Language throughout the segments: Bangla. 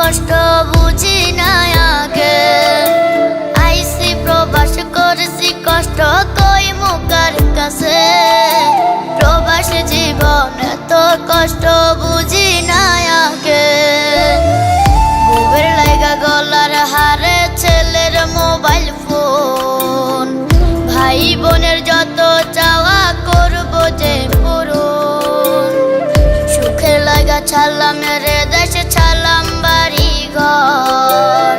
কষ্ট বুঝি না আগে। আইসি প্রবাস করেছি কষ্ট কই মুখার কাছে। প্রবাস জীবন এত কষ্ট বুঝি না আগে। বউয়ের লাইগা গলার হারে ছেলের মোবাইল ফোন। ভাই বোনের যত চাওয়া করবো যে পূরণ। সুখের লাগা ছাড়লাম রে দেশ ছাড়লাম বাড়ি ঘর।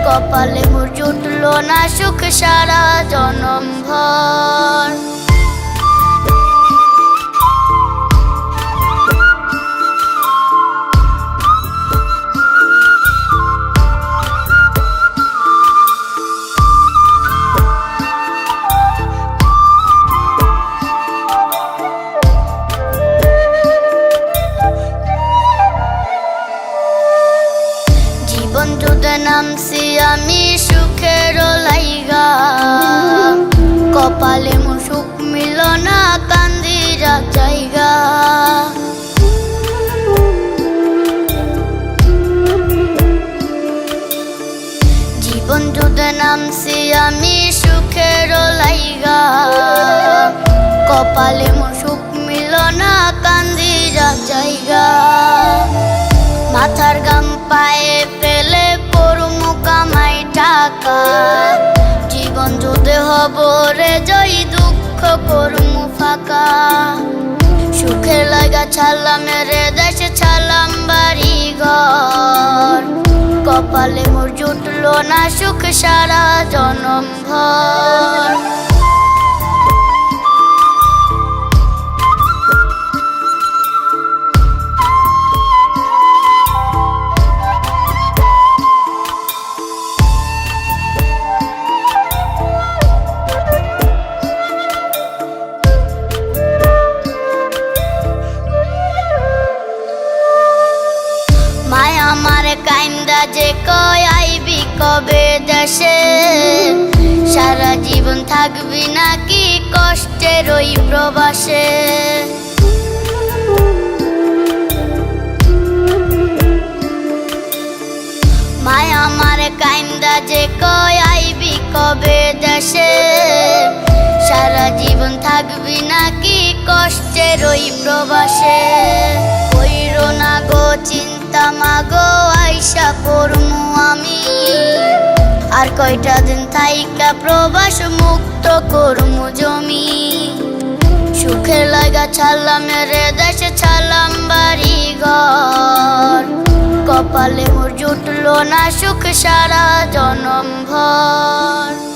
কপালে মোর জুটলো না সুখ সারা জনম ভর। জীবন যুদ্ধে নামছি আমি সুখের লাইগা। কপালে মোর সুখ মিল না কান্দিরা জায়গা। জীবন যুদ্ধে নামছি আমি সুখের লাইগা। কপালে মোর সুখ মিল না কান্দিরা জায়গা। মাথার গাম পায়ে ফেলে করমু কামাই টাকা। জীবন যুদ্ধে হব রে জয়ী দুঃখ করমু ফাঁকা। সুখের লাগা ছাড়লাম রে দেশে ছাড়লাম বাড়ি ঘর। কপালে মোর জুটলো না সুখ সারা জনম ভর। মায়া আমার কাইন্দা যে কয় আইবি কবে দেশে। সারা জীবন থাকবি নাকি কষ্টের ওই প্রবাসে। মায়া আমার কাইন্দা যে কয় আইবি কবে দেশে। সারা জীবন থাকবি নাকি কষ্টের ওই প্রবাসে। কইরো না গো চিন্তা মাগো আইসা করমু আমি। আর কয়টা দিন থাইকা প্রবাস মুক্ত করমু জমি। সুখের লাগা ছাড়লাম রে দেশে ছাড়লাম বাড়ি ঘর। কপালে মোর জুটলো না সুখ সারা জনম ভর।